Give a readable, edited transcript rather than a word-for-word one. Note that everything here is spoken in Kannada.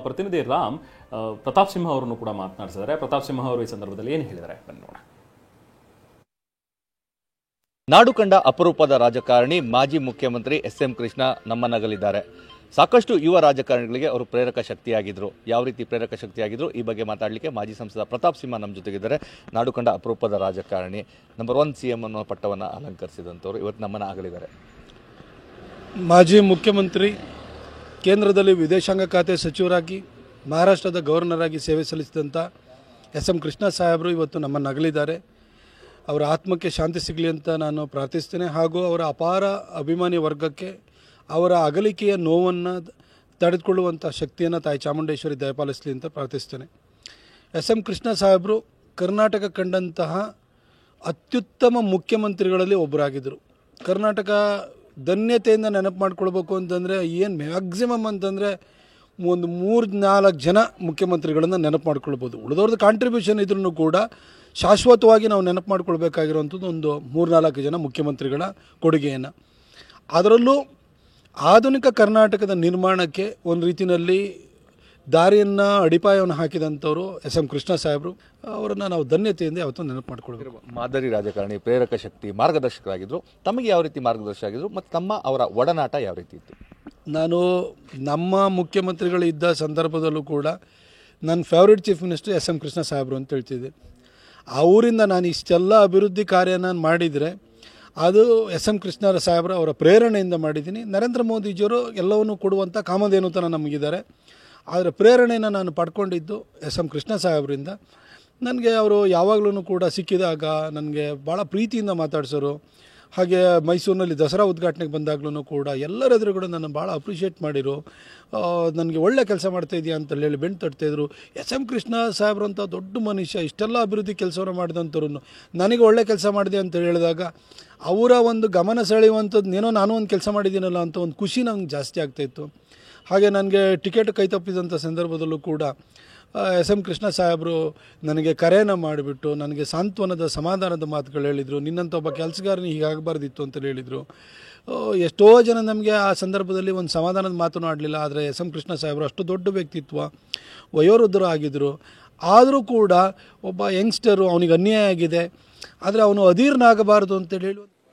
ಪ್ರತಿನಿಧಿ ರಾಮ್ ಪ್ರತಾಪ್ ಸಿಂಹ ಅವರನ್ನು ಕೂಡ ಮಾತನಾಡಿಸಿದ್ದಾರೆ. ಪ್ರತಾಪ್ ಸಿಂಹ ಅವರು ಈ ಸಂದರ್ಭದಲ್ಲಿ ಏನು ಹೇಳಿದ್ದಾರೆ ಬನ್ನಿ ನೋಡೋಣ. ನಾಡು ಕಂಡ ಅಪರೂಪದ ರಾಜಕಾರಣಿ ಮಾಜಿ ಮುಖ್ಯಮಂತ್ರಿ ಎಸ್.ಎಂ. ಕೃಷ್ಣ ನಮ್ಮನ್ನಗಲಿದ್ದಾರೆ. ಸಾಕಷ್ಟು ಯುವ ರಾಜಕಾರಣಿಗಳಿಗೆ ಅವರು ಪ್ರೇರಕ ಶಕ್ತಿಯಾಗಿದ್ದರು. ಯಾವ ರೀತಿ ಪ್ರೇರಕ ಶಕ್ತಿಯಾಗಿದ್ದರು ಈ ಬಗ್ಗೆ ಮಾತಾಡಲಿಕ್ಕೆ ಮಾಜಿ ಸಂಸದ ಪ್ರತಾಪ್ ಸಿಂಹ ನಮ್ಮ ಜೊತೆಗಿದ್ದಾರೆ. ನಾಡು ಕಂಡ ಅಪರೂಪದ ರಾಜಕಾರಣಿ, ನಂಬರ್ 1 CM ಅನ್ನೋ ಪಟ್ಟವನ್ನು ಅಲಂಕರಿಸಿದಂಥವ್ರು ಇವತ್ತು ನಮ್ಮನ್ನು ಆಗಲಿದ್ದಾರೆ. ಮಾಜಿ ಮುಖ್ಯಮಂತ್ರಿ, ಕೇಂದ್ರದಲ್ಲಿ ವಿದೇಶಾಂಗ ಖಾತೆ ಸಚಿವರಾಗಿ, ಮಹಾರಾಷ್ಟ್ರದ ಗವರ್ನರ್ ಆಗಿ ಸೇವೆ ಸಲ್ಲಿಸಿದಂಥ ಎಸ್.ಎಂ. ಕೃಷ್ಣ ಸಾಹೇಬರು ಇವತ್ತು ನಮ್ಮನ್ನು ಅಗಲಿದ್ದಾರೆ. ಅವರ ಆತ್ಮಕ್ಕೆ ಶಾಂತಿ ಸಿಗಲಿ ಅಂತ ನಾನು ಪ್ರಾರ್ಥಿಸ್ತೇನೆ. ಹಾಗೂ ಅವರ ಅಪಾರ ಅಭಿಮಾನಿ ವರ್ಗಕ್ಕೆ ಅವರ ಅಗಲಿಕೆಯ ನೋವನ್ನು ತಡೆದುಕೊಳ್ಳುವಂಥ ಶಕ್ತಿಯನ್ನು ತಾಯಿ ಚಾಮುಂಡೇಶ್ವರಿ ದಯಪಾಲಿಸಲಿ ಅಂತ ಪ್ರಾರ್ಥಿಸ್ತೇನೆ. ಎಸ್.ಎಂ. ಕೃಷ್ಣ ಸಾಹೇಬರು ಕರ್ನಾಟಕ ಕಂಡಂತಹ ಅತ್ಯುತ್ತಮ ಮುಖ್ಯಮಂತ್ರಿಗಳಲ್ಲಿ ಒಬ್ಬರಾಗಿದ್ದರು. ಕರ್ನಾಟಕ ಧನ್ಯತೆಯಿಂದ ನೆನಪು ಮಾಡ್ಕೊಳ್ಬೇಕು ಅಂತಂದರೆ ಏನು ಮ್ಯಾಕ್ಸಿಮಮ್ ಅಂತಂದರೆ ಒಂದು 3-4 ಜನ ಮುಖ್ಯಮಂತ್ರಿಗಳನ್ನು ನೆನಪು ಮಾಡ್ಕೊಳ್ಬೋದು. ಉಳಿದವ್ರದ್ದು ಕಾಂಟ್ರಿಬ್ಯೂಷನ್ ಇದ್ರೂ ಕೂಡ ಶಾಶ್ವತವಾಗಿ ನಾವು ನೆನಪು ಮಾಡ್ಕೊಳ್ಬೇಕಾಗಿರುವಂಥದ್ದು ಒಂದು 3-4 ಜನ ಮುಖ್ಯಮಂತ್ರಿಗಳ ಕೊಡುಗೆಯನ್ನು. ಅದರಲ್ಲೂ ಆಧುನಿಕ ಕರ್ನಾಟಕದ ನಿರ್ಮಾಣಕ್ಕೆ ಒಂದು ರೀತಿಯಲ್ಲಿ ದಾರಿಯನ್ನು ಅಡಿಪಾಯವನ್ನು ಹಾಕಿದಂಥವರು ಎಸ್.ಎಂ. ಕೃಷ್ಣ ಸಾಹೇಬರು. ಅವರನ್ನು ನಾವು ಧನ್ಯತೆಯಿಂದ ಯಾವತ್ತೂ ನೆನಪು ಮಾಡ್ಕೊಳ್ಬೇಕು. ಮಾದರಿ ರಾಜಕಾರಣಿ, ಪ್ರೇರಕ ಶಕ್ತಿ, ಮಾರ್ಗದರ್ಶಕರಾಗಿದ್ದರು. ತಮಗೆ ಯಾವ ರೀತಿ ಮಾರ್ಗದರ್ಶಕ ಆಗಿದ್ರು ಮತ್ತು ಅವರ ಒಡನಾಟ ಯಾವ ರೀತಿ ಇತ್ತು? ನಾನು ನಮ್ಮ ಮುಖ್ಯಮಂತ್ರಿಗಳಿದ್ದ ಸಂದರ್ಭದಲ್ಲೂ ಕೂಡ ನನ್ನ favourite chief minister SM. Krishna ಸಾಹೇಬರು ಅಂತ ಹೇಳ್ತಿದ್ದೆ. ಅವರಿಂದ ನಾನು ಇಷ್ಟೆಲ್ಲ ಅಭಿವೃದ್ಧಿ ಕಾರ್ಯ ನಾನು ಮಾಡಿದರೆ ಅದು ಎಸ್.ಎಂ. ಕೃಷ್ಣ ಸಾಹೇಬರು ಅವರ ಪ್ರೇರಣೆಯಿಂದ ಮಾಡಿದ್ದೀನಿ. ನರೇಂದ್ರ ಮೋದಿಜಿಯವರು ಎಲ್ಲವನ್ನೂ ಕೊಡುವಂಥ ಕಾಮಧೇನುತನ ನಮಗಿದ್ದಾರೆ. ಆದರೆ ಪ್ರೇರಣೆಯನ್ನು ನಾನು ಪಡ್ಕೊಂಡಿದ್ದು ಎಸ್.ಎಂ. ಕೃಷ್ಣ ಸಾಹೇಬರಿಂದ. ನನಗೆ ಅವರು ಯಾವಾಗಲೂ ಕೂಡ ಸಿಕ್ಕಿದಾಗ ನನಗೆ ಭಾಳ ಪ್ರೀತಿಯಿಂದ ಮಾತಾಡ್ಸೋರು. ಹಾಗೆ ಮೈಸೂರಿನಲ್ಲಿ ದಸರಾ ಉದ್ಘಾಟನೆಗೆ ಬಂದಾಗ್ಲೂ ಕೂಡ ಎಲ್ಲರ ಎದುರುಗಳು ನನ್ನ ಭಾಳ ಅಪ್ರಿಷಿಯೇಟ್ ಮಾಡಿರು. ನನಗೆ ಒಳ್ಳೆ ಕೆಲಸ ಮಾಡ್ತಾಯಿದ್ದೀಯ ಅಂತ ಹೇಳಿ ಬೆನ್ನು ತಟ್ತಾಯಿದ್ರು. ಎಸ್.ಎಂ. ಕೃಷ್ಣ ಸಾಹೇಬ್ರು ಅಂತ ದೊಡ್ಡ ಮನುಷ್ಯ, ಇಷ್ಟೆಲ್ಲ ಅಭಿವೃದ್ಧಿ ಕೆಲಸವನ್ನು ಮಾಡಿದಂಥವ್ರು ನನಗೆ ಒಳ್ಳೆ ಕೆಲಸ ಮಾಡಿದೆ ಅಂತ ಹೇಳಿದಾಗ ಅವರ ಒಂದು ಗಮನ ಸೆಳೆಯುವಂಥದ್ದು ಏನೋ ನಾನು ಒಂದು ಕೆಲಸ ಮಾಡಿದ್ದೀನಲ್ಲ ಅಂತ ಒಂದು ಖುಷಿ ನಂಗೆ ಜಾಸ್ತಿ ಆಗ್ತಾಯಿತ್ತು. ಹಾಗೆ ನನಗೆ ಟಿಕೆಟ್ ಕೈ ತಪ್ಪಿದಂಥ ಸಂದರ್ಭದಲ್ಲೂ ಕೂಡ ಎಸ್.ಎಂ. ಕೃಷ್ಣ ಸಾಹೇಬರು ನನಗೆ ಕರೆಯನ್ನು ಮಾಡಿಬಿಟ್ಟು ನನಗೆ ಸಾಂತ್ವನದ ಸಮಾಧಾನದ ಮಾತುಗಳು ಹೇಳಿದರು. ನಿನ್ನಂಥ ಒಬ್ಬ ಕೆಲಸಗಾರನಿಗೆ ಹೀಗಾಗಬಾರ್ದಿತ್ತು ಅಂತ ಹೇಳಿದರು. ಎಷ್ಟೋ ಜನ ನಮಗೆ ಆ ಸಂದರ್ಭದಲ್ಲಿ ಒಂದು ಸಮಾಧಾನದ ಮಾತನ್ನು ಆಡಲಿಲ್ಲ. ಆದರೆ ಎಸ್.ಎಂ. ಕೃಷ್ಣ ಸಾಹೇಬರು ಅಷ್ಟು ದೊಡ್ಡ ವ್ಯಕ್ತಿತ್ವ, ವಯೋವೃದ್ಧರು ಆಗಿದ್ದರು. ಆದರೂ ಕೂಡ ಒಬ್ಬ ಯಂಗ್ಸ್ಟರು, ಅವನಿಗೆ ಅನ್ಯಾಯ ಆಗಿದೆ, ಆದರೆ ಅವನು ಅಧೀರ್ನಾಗಬಾರ್ದು ಅಂತೇಳಿ ಹೇಳುವ